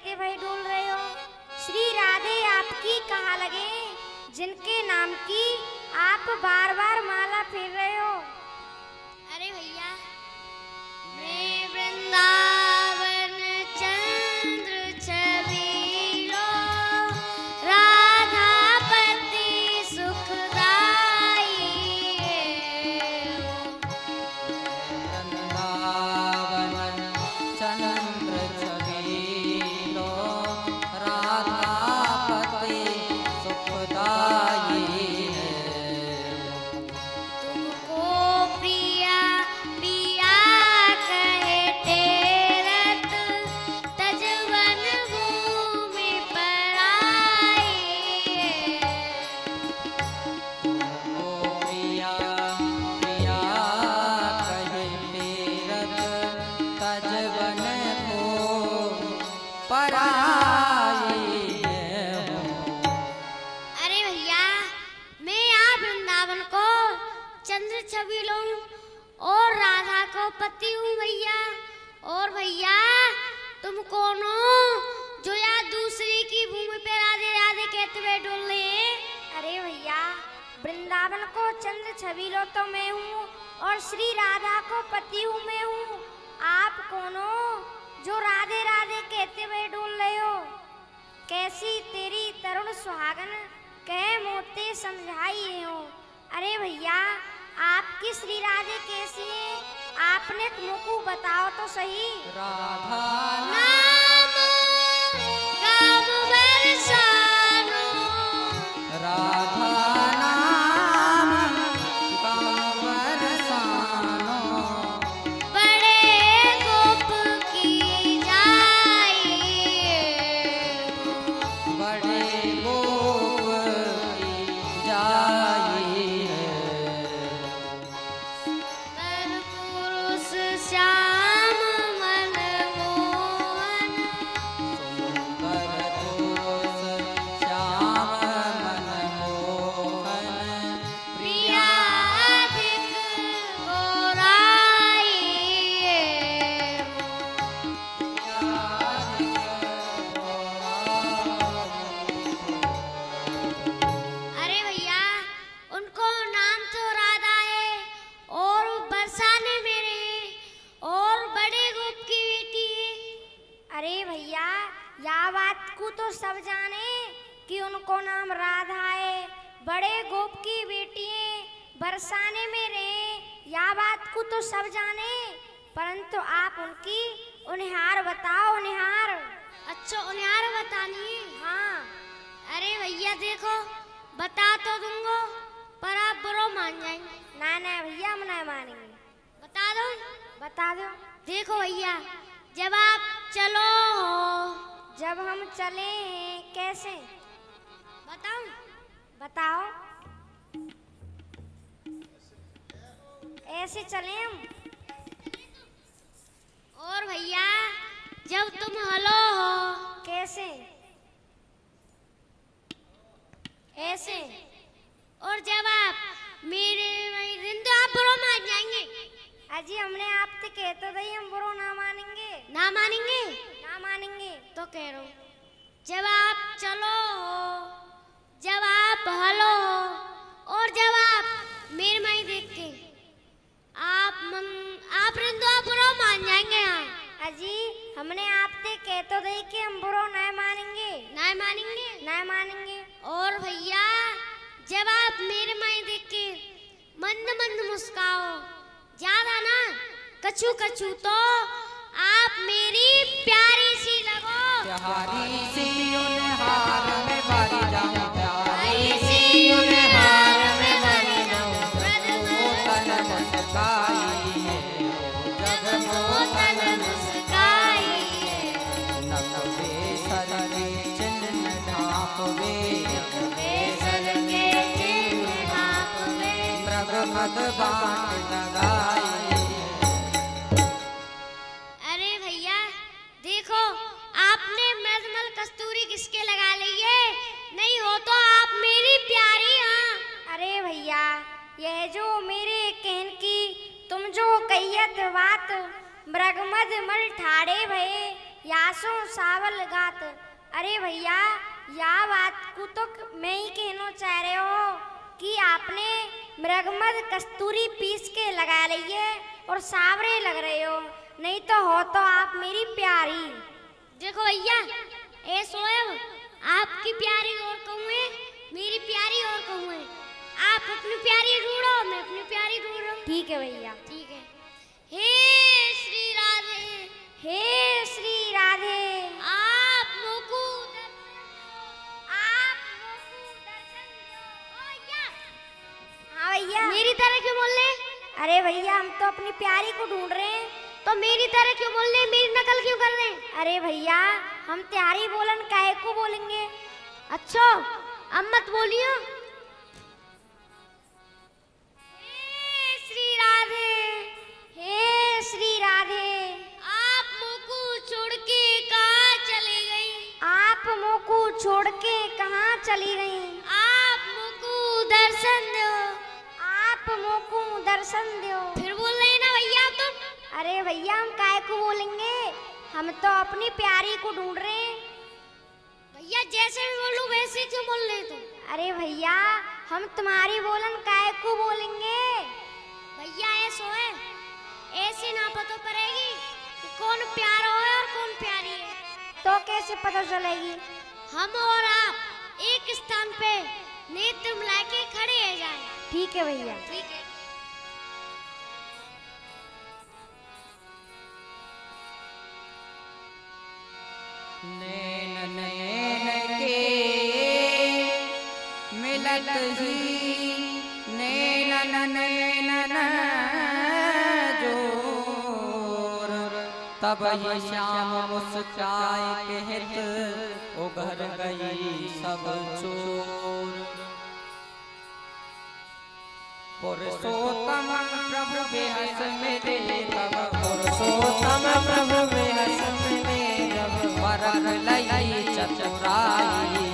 कहते भाई डोल रहे हो। श्री राधे आपकी कहाँ लगे, जिनके नाम की आप बार बार माला फेर रहे हो। अरे भैया, मैं वृंदावन चंद्र छबीलो, राधापति सुखदाई। वृंदावन चंद्र छबीलो, राधापति सुखदाई। तुमको प्रिया पिया कहे टेरत, तजवन भूमि पर आई। ओ प्रिया प्रिया कहे तीरथ, तजवन को पराई। अरे भैया, मैं यहाँ वृंदावन को चंद्र छबीलो हूँ और राधा को पति हूँ भैया। और भैया, तुम कौन हो जो यहाँ दूसरी की भूमि पे राधे राधे कहते हुए डोल रहे हैं? अरे भैया, वृंदावन को चंद्र छबीलो तो मैं हूँ और श्री राधा को पति हूँ मैं हूँ। आप कौन हो जो राधे राधे कहते हुए डोल रहे हो। कैसी तेरी तरुण सुहागन कह मोते समझाई हो। अरे भैया, आपकी श्री राधे कैसी है, आपने मुझको बताओ तो सही। राधा नाम गाम बरसानो, राधा नाम गाम बरसानो, बड़े गोप की जाई। बड़े गोप की जाई है। नर पुरुष श्याम मनमोहन, सुंदर पुरुष श्याम मनमोहन, प्रियाधिक गोराई। अरे भैया, उनको नाम तो राधा है और बरसाने मेरे हैं और बड़े गोप की बेटी है। अरे भैया, या बात को तो सब जाने कि उनको नाम राधा है, बड़े गोप की बेटी है, बरसाने में रहे। या बात को तो सब जाने, परंतु आप उनकी उनिहार बताओ, उनिहार। अच्छा, उन्हें बतानी है? हाँ। अरे भैया देखो, बता तो दूंगा पर आप बुरा मान जाएंगे। ना ना भैया, हम नहीं मानेंगे। बता दो। बता दो। देखो भैया, जब आप चलो हो, जब हम चले हैं कैसे, बताऊं? बताओ। ऐसे चले हम। और भैया, जब तुम हलो हो, कैसे, ऐसे। और जब आप मेरे रिंदो, आप बुरा मान जाएंगे। अजी हमने आपसे कहते थे हम बुरो ना मानेंगे। ना मानेंगे ना मानेंगे। तो कह रहा हूं, जब आप चलो हो, जब आप हलो हो और जब आप मेरे माई देख के आप रिंदो, आप बुरा मान जाएंगे। हाँ अजी हमने आपसे कहते थे कि हम बुरो नहीं मानेंगे। ना मानेंगे। नहीं मानेंगे। और भैया, जब आप मेरे माई देख के मंद मंद मुस्काओ, ज्यादा ना कछु कछु, तो आप मेरी प्यारी सी लगो। प्यारी सी उनिहार में भरी जाऊं, प्यारी सी सी उनिहार में भरी जाऊं। ब्रज मोतन मुस्काई है, जब मोतन मुस्काई। नखवे सर के चिन्ह ढांपवे, बेसर के चिन्ह ढांपवे, मृग मद बाट लगाई। अरे भैया देखो, आपने मलमल कस्तूरी किसके लगा ली है? नहीं हो तो आप मेरी प्यारी। हाँ। अरे भैया, यह जो मेरे कहन की तुम जो कहियत बात, मृगमद मल ठाड़े भये, या आसो सावल गात। अरे भैया, या बात को तो मैं ही कहना चाह रहे हो कि आपने मृगमद कस्तूरी पीस के लगा लिए और सावरे लग रहे हो, नहीं तो हो तो आप मेरी प्यारी। देखो भैया, ए सोएब आपकी प्यारी और कहूँ है, मेरी प्यारी और कहूँ है। आप अपनी प्यारी ढूंढो, मैं अपनी प्यारी ढूंढ रहा हूँ। ठीक है भैया। ठीक है। हे श्री राधे, हे श्री राधे, आप मोकू दर्शन दो। हाँ भैया। मेरी तरह क्यों बोल रहे? अरे भैया, हम तो अपनी प्यारी को ढूंढ रहे हैं। तो मेरी तरह क्यों बोल रहे? मेरी नकल क्यों कर रहे हैं? अरे भैया, हम त्यारी बोलन काहे को बोलेंगे। अच्छा, अब मत बोलियो। हे श्री राधे, हे श्री राधे, आप मोकू छोड़ के कहाँ चली गई? आप मोकू छोड़ के कहाँ चली गई? आप मोकू दर्शन दो। आप मोकू दर्शन दो। फिर बोल रहे ना भैया तुम? अरे भैया, हम काहे को बोलेंगे, हम तो अपनी प्यारी को ढूंढ रहे हैं। भैया जैसे भी बोलूं वैसे क्यों बोल रहे तुम? अरे भैया, हम तुम्हारी बोलन काहे को बोलेंगे। भैया ऐसो है, ऐसे ना पता पड़ेगी कि कौन प्यारा है और कौन प्यारी है। तो कैसे पता चलेगी? हम और आप एक स्थान पे नेत्र मिला के खड़े हैं जाए। ठीक है भैया। ठीक है। नैन नैन के मिलत ही नैन नैन जोर, तब ही श्याम मुस्काए कहत उघर गई सब चोर। पुरुषोत्तम प्रभु बेहस मिले तब, पुरुषोत्तम प्रभु बेहस मिले जब, वरन लई चतुराई,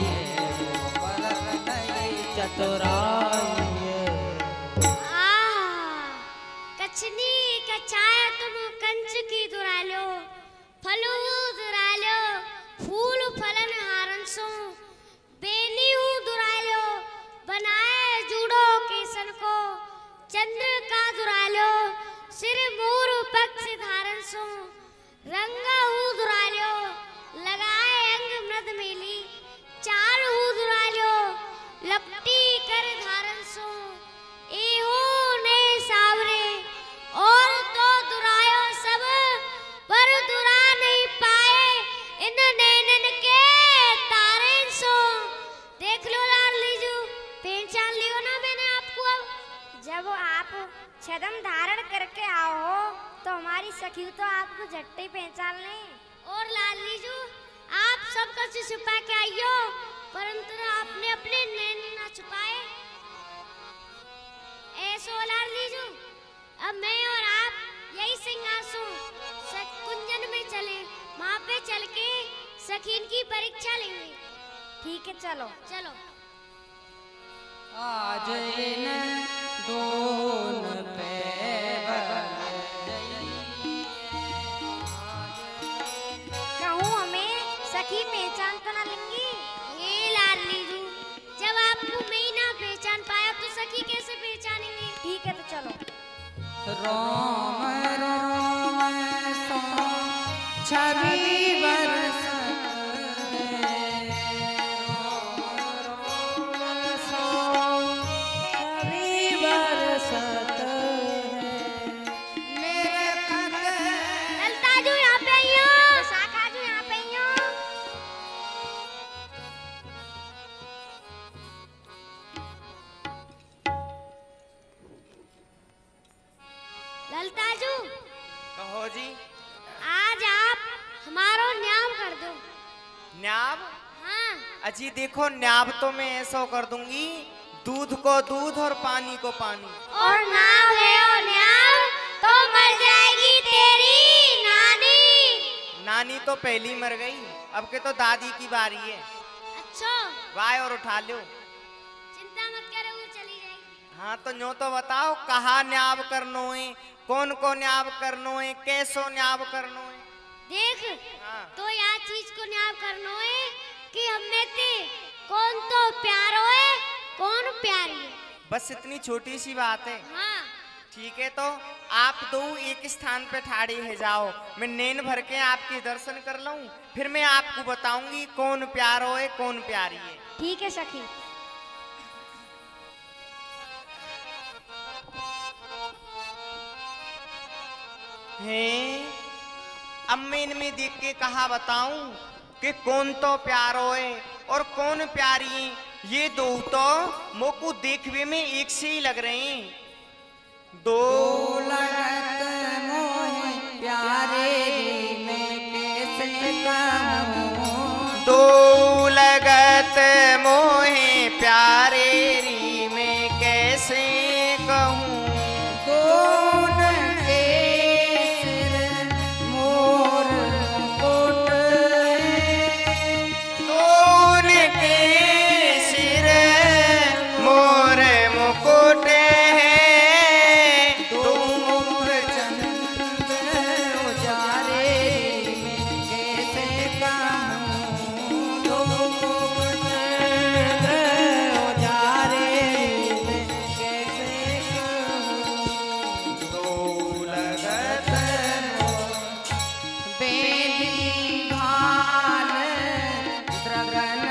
वरन लई चतुराई। कचनी कचाया तुम कंच की दुरा लो, फलू दुरा लो, फूल फलन हारन सो, बेनी हूँ दुरा लो, बनाए जूड़ो केसन को, चंद्र का दुरा लो, सिर मोर पक्ष धारण सो, रंगा हूँ दुरा लो, लगाए अंग मृद मेली, चाल हूँ दुरा लो, लपटी कर धारण सो, एहो ने सावरे और तो दुरायो सब, पर दुरा नहीं पाए इन नैनन के तारे सो। देख लो लाल लीजू, पहचान लियो ना मैंने आपको। अब जब आप छदम धारण करके आओ हो तो हमारी सखी तो आपको झट्टे ही पहचान लें। और लाल लीजू, आप सब कुछ छुपा के आइयो, परंतु आपने अपने नैन ना छुपाए। ऐसो लाल लीजू, अब मैं और आप यही सिंहासन कुंजन में चले, वहाँ पे चल के सखीन की परीक्षा लेंगे। ठीक है, चलो चलो। आज इन दोन पे कहूँ हमें सखी पहचान तो ना लेंगी। ये लाल लीजू, जब आपको मैं ही ना पहचान पाया तो सखी कैसे पहचानेंगे? ठीक है, तो चलो। रोम रोम सो छवि बरसत है, रोम रोम सो छवि बरसत है, मेरे खत ललता जो यहाँ पे आई हो। शाखा जो यहाँ पे ही हो। ललता जो, कहो जी। आज आप हमारो न्याम कर दो। न्याब? हाँ। अजी देखो, न्याब तो मैं ऐसा कर दूंगी, दूध को दूध और पानी को पानी। और नाव है और न्याम तो मर जाएगी तेरी नानी। नानी तो पहली मर गई, अब के तो दादी की बारी है। अच्छा, गाय और उठा लो। चिंता मत करो, वो चली जाएगी। हाँ तो न्यो तो बताओ, कहाँ न्याब करनो है, कौन को न्याब करनो है, कैसो न्याब करनो है। देख, हाँ। तो याद सब में थी कौन तो प्यारो है कौन प्यारी है। बस इतनी छोटी सी बात है। हाँ ठीक है, तो आप दो एक स्थान पे ठाड़े है जाओ, मैं नैन भर के आपके दर्शन कर लूं, फिर मैं आपको बताऊंगी कौन प्यारो है कौन प्यारी है। ठीक है सखी। हैं, अब मैं इनमें देख के कहा बताऊं कि कौन तो प्यारो है और कौन प्यारी है। ये दो तो मोको देखने में एक से ही लग रहे हैं। दो लगत मोहे प्यारे रे मैं कैसे कहूँ। दो लगत मोहे प्यारे री मैं कैसे कहूँ। दोन के सिर मोर मुकुट है। दोन के सिर मोर मुकुट है। दो मुख चंद्र उजारे रे मैं कैसे कहूँ। दो मुख चंद्र उजारे रे मैं कैसे कहूँ। दो लगत बेदी भाल द्रगन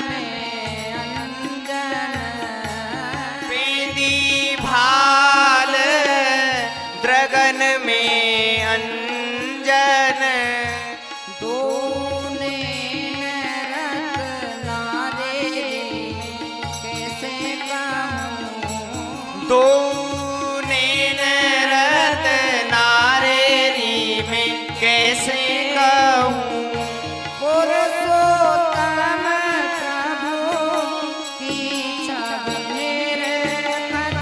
में अंजन। बेदी भाल द्रगन में अंजन। दो नैन रत्नारे कैसे कहूँ। दो नैन रत्नारे री मैं कैसे कहूँ। पुरुषोत्तम प्रभु की छवि रेखत।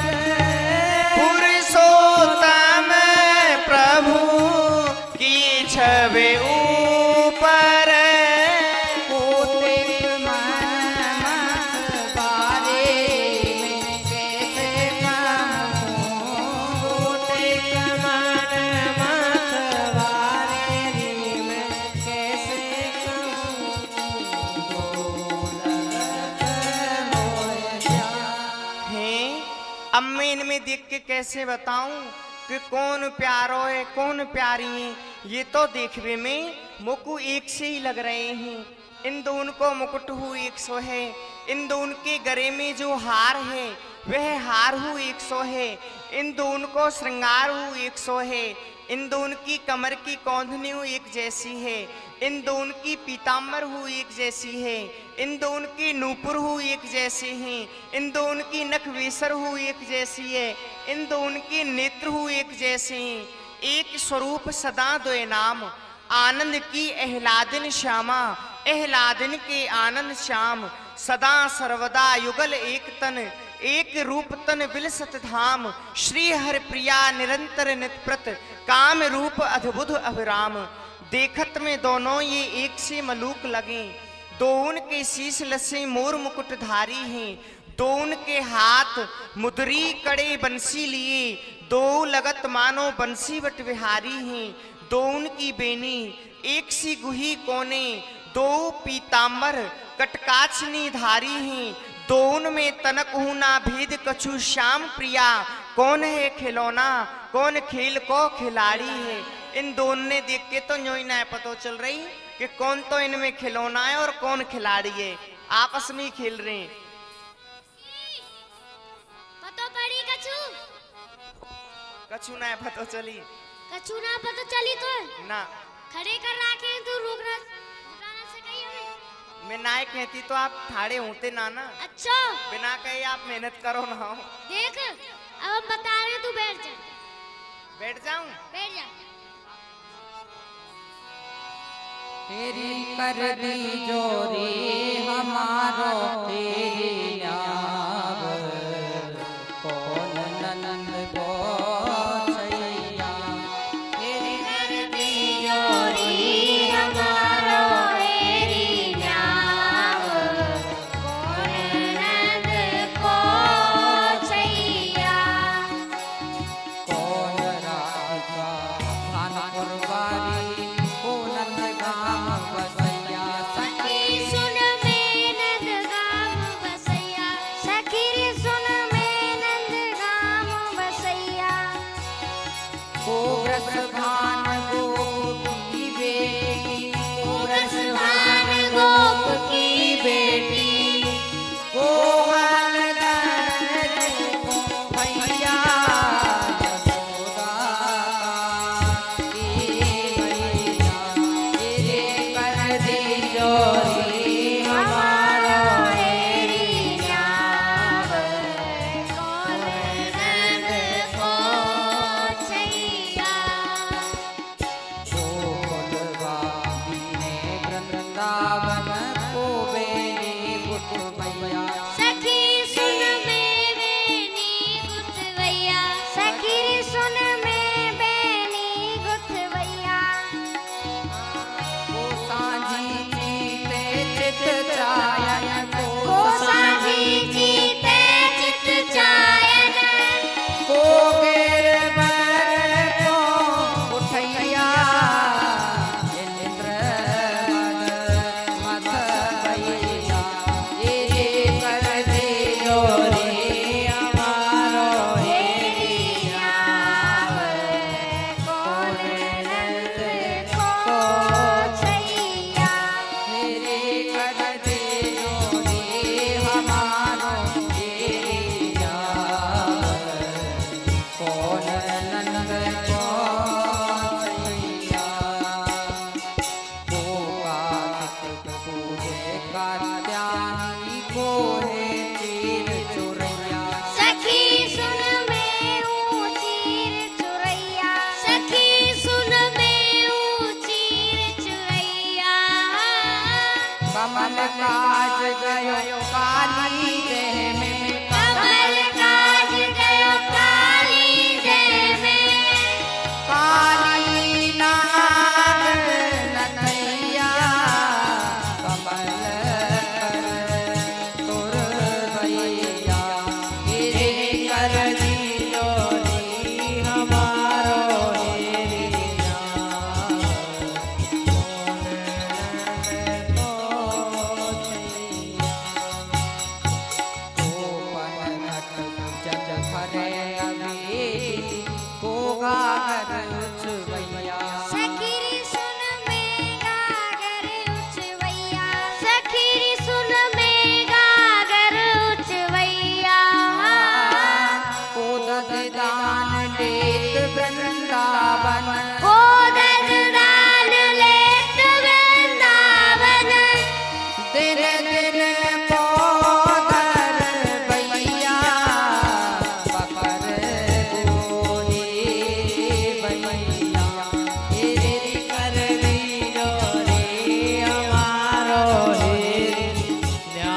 पुरुषोत्तम प्रभु की छवि ऊपर। कोटिक मन मत बारे मैं कैसे कहूँ। कोटिक मन मत बारे मैं कैसे कहूँ। दो लगत मोहे प्यारे। हैं, अब मैं इनमें देख के कैसे बताऊं कि कौन प्यारो है कौन प्यारी है। ये तो देखने में मुकु एक से ही लग रहे हैं। इन दोनों को मुकुट हु 100 है। इन दोनों के गले में जो हार है वह हार हु 100 है। इन दोनों को श्रृंगार हु 100 है। इन दोनों की कमर की कौंधनी हु एक जैसी है। इन दोनों की पीताम्बर हु एक जैसी है। इन दोनों की नूपुर हु एक जैसे हैं। इन दोनों की नखवेसर हु एक जैसी है। इन दोनों की नेत्र हु एक जैसे हैं। एक स्वरूप सदा द्वय नाम, आनंद की एहलादिन श्यामा। एहलादिन के आनंद श्याम, सदा सर्वदा युगल एक तन। एक रूप तन विलसत धाम, श्री हर प्रिया निरंतर नितप्रत। काम रूप अद्भुत अभिराम, देखत में दोनों ये एक से मलूक लगे। दोन के शीश लसे मोर मुकुटधारी हैं। दोन के हाथ मुदरी कड़े बंसी लिए। दो लगत मानो बंसी बट विहारी हैं। दोन की बेनी एक सी गुही कोने। दो पीताम्बर कटकाचनी धारी हैं। दोन में तनक हूं ना भेद कछु श्याम प्रिया। कौन है खिलौना कौन खेल को खिलाड़ी है। इन दोनों ने देख के तो यूं ही ना पता चल रही कि कौन तो इनमें खिलौना है और कौन खिलाड़ी है। आपस में ही खेल रहे हैं। पतो पड़ी कछु कछु ना पता चली कछु ना पता चली तो ना। खड़े कर रखे हैं तू रुकना से कही हमें। मैं ना कहती तो आप ठाड़े होते ना ना। अच्छा बिना कहे आप मेहनत करो ना हो। देख अब हम बता रहे हैं, तू बैठ जा। बैठ जाऊं? बैठ जा। तेरी कर दी जोरी हमारो तेरी याद। कौन ननद को छैया। तेरी कर दी जोरी हमारो तेरी याद। कौन नंद को छैया। कौन राजा भानपुर वाली को नंद गाम बसैया। सखी सुन मेरी गोप की बेटी काज गयो काली देह में कमल काज गयो काली देह में काली नाग नथैया कमल कर तुर भैया गिरे कर दियो नी हमारो हेरिया सखीरी सुन में गागर उचवैया सखीरी सुन में गागर उचवैया दान लेत वृंदावन गोदन दान लेत वृंदावन दिन दिन पोदर भैया पकर गोरी भैया गिरे कर दियो रे हमारो हेरिया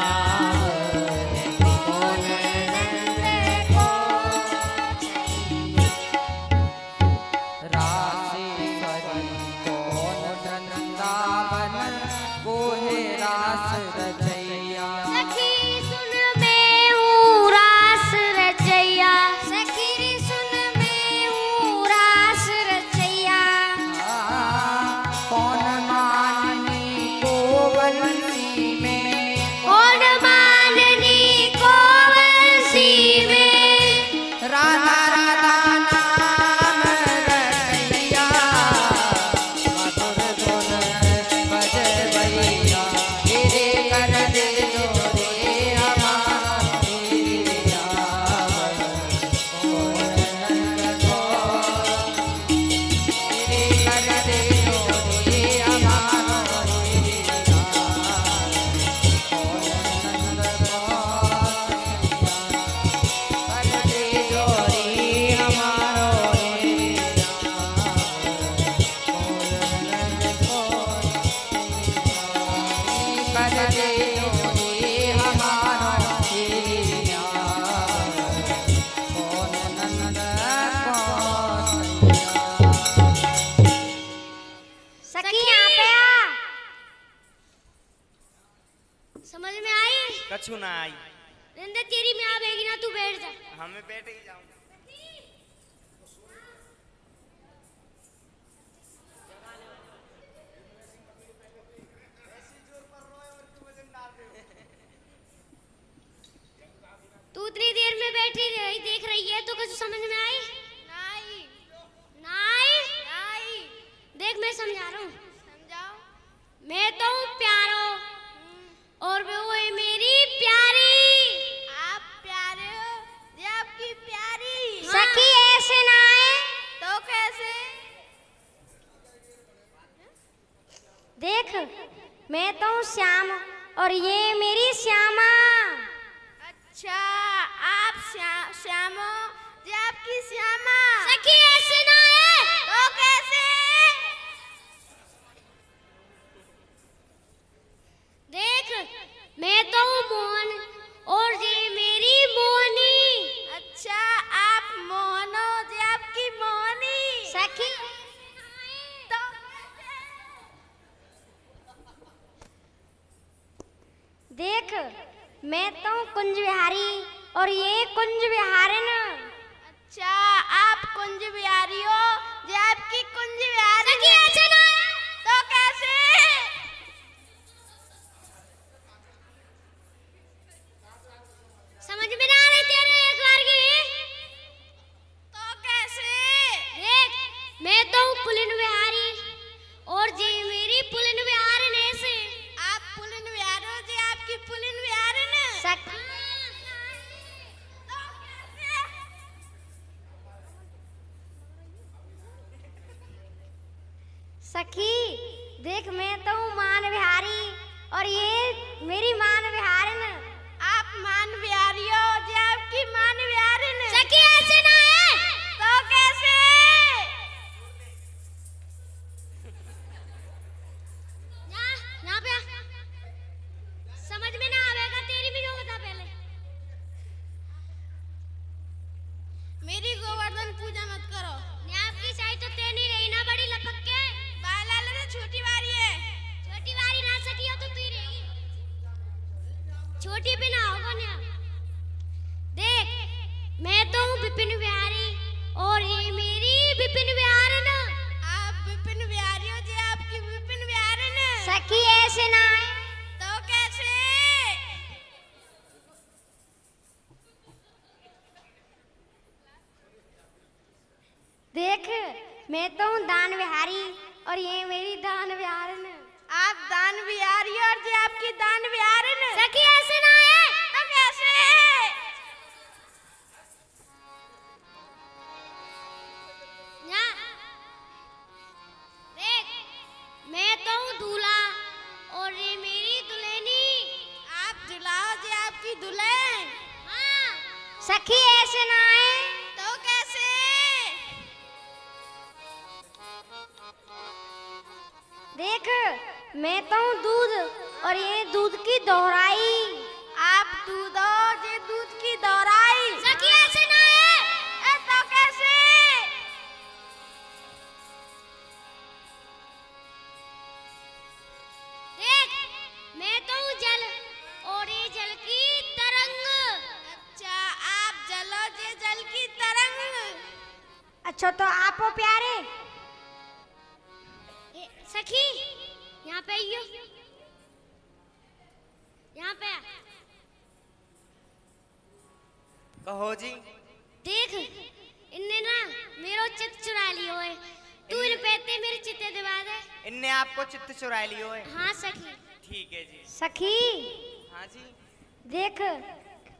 रासेश्वरी कौन वृंदावन कोहे रास रचैया सखी सुन में हूँ रास रचैया सखीरी सुन में हूँ रास रचैया कौन माननी को बंसी में कौन माननी को बंसी में राधा राधा नाम रटैया मधुर धुन बज भैया गिरे कर दियो रे हमारा हेरिया कौन नंद को गिरे कर दियो रे हमारा हेरिया कौन नंद को कर दियो रे हमारो हेरिया कर दियो रे हमारो हेरिया कौन नंद सखी यहाँ पे आ समझ में आई कछु ना आई रिंदे तेरी में आवेगी ना तू बैठ जा हमें बैठ ही जाऊं तू इतनी देर में बैठी रही देख रही है तो कुछ समझ में आई नहीं नहीं देख मैं समझा रहा हूँ समझाओ मैं तो हूँ प्यारो तो हूँ श्याम और ये मेरी श्यामा। अच्छा आप श्यामो ये आपकी श्यामा। सखी ऐसे ना है तो कैसे? देख मैं तो हूँ मोहन और ये मेरी मोहनी। अच्छा आप मोहन हो ये आपकी मोहनी। सखी तो देख मैं तो हूँ कुंज विहारी और ये कुंज विहारिन। अच्छा आप कुंज बिहारी हो ये आपकी कुंज बिहारी। सखी ऐसे ना है तो कैसे? समझ में ना आ रही तेरे एक बार की तो कैसे? देख मैं तो हूँ पुलिन बिहारी और ये मेरी पुलिन बिहारिन है से। आप पुलिन बिहारी हो ये आपकी पुलिन बिहारिन। सखी सखी देख मैं तो हूँ मान विहारी और ये मेरी मान विहारिन। आप मान बिहारी हो ये आपकी मान बिहारिन। सखी ऐसे ना है तो कैसे? यहाँ पे समझ में ना आवेगा तेरी भी जो बता पहले। मेरी गोवर्धन पूजा मत करो। आपकी साइड तो तेनी रही ना बड़ी लपक के। बाला ले छोटी वारी है। छोटी वारी ना सकी हो तो तू ही रहेगी। छोटी भी ना होगा ना। देख मैं तो हूँ विपिन बिहारी और ये मेरी विपिन बिहारी ना। आप विपिन बिहारी हो ये आपकी विपिन बिहारी ना। सखी ऐसे ना है तो कैसे? देख मैं तो हूँ दान विहारी और ये मेरी दान विहारिन। आप दान बिहारी और ये आपकी दान बिहारी ना। सखी ऐसे ना है तो कैसे? देख मैं तो हूँ दूल्हा और ये मेरी दुल्हनी। आप दूल्हा हो ये आपकी दुल्हन। हाँ सखी ऐसे ना है तो कैसे? देख मैं तो हूँ दूध और ये दूध की दोहराई। आप दूध हो ये दूध की दोहराई। सखी ऐसे ना है तो कैसे? देख मैं तो हूँ जल और ये जल की तरंग। अच्छा आप जल हो ये जल की तरंग। अच्छा तो आप हो प्यारे। सखी यहाँ पे आइयो। यहाँ पे कहो जी। देख इनने ना मेरो चित्त चुरा लियो है। तू इन पेते मेरे चित्ते दिवा दे। इनने आपको चित्त चुरा लियो है। हाँ सखी। ठीक है जी। सखी हाँ जी। देख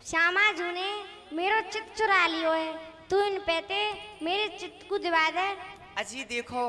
श्यामा जू ने मेरो चित्त चुरा लियो है, तू इन पेते मेरे चित्त को दिवा दे। अजी देखो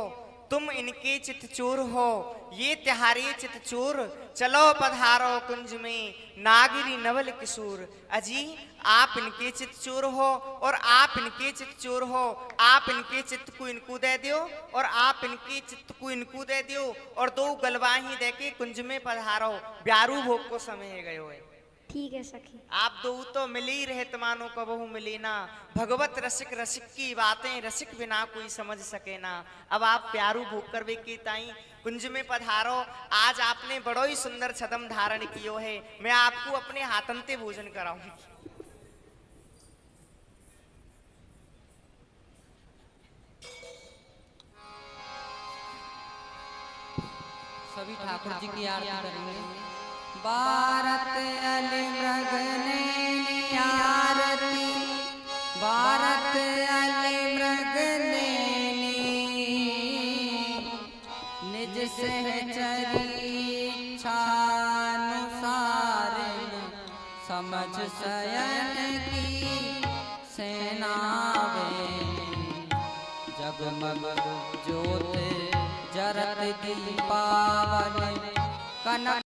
तुम इनके चित चोर हो, ये त्योहारी चित चोर। चलो पधारो कुंज में नागिरी नवल किशोर। अजी आप इनके चित चोर हो और आप इनके चित चोर हो। आप इनके चित्त को इनको दे दियो और आप इनके चित्त को इनको दे दियो और दो गलवाही दे के कुंज में पधारो। ब्यारू भोग को समय गयो है। ठीक है सखी। आप दो तो मिले ही रहे तमानो कबहू मिले ना। भगवत रसिक रसिक की बातें रसिक बिना कोई समझ सके ना। अब आप प्यारू भोग करवे के ताई कुंज में पधारो। आज आपने बड़ो ही सुंदर छदम धारण कियो है। मैं आपको अपने हाथंते भोजन कराऊंगी। सभी ठाकुर जी की आरती करेंगे। भारत अली मृगनैनी आरती, भारत अली मृगनैनी, निज सहचरी इच्छानुसार समझ शयन की सेना जगमग ज्योत जरत दीपावली कनक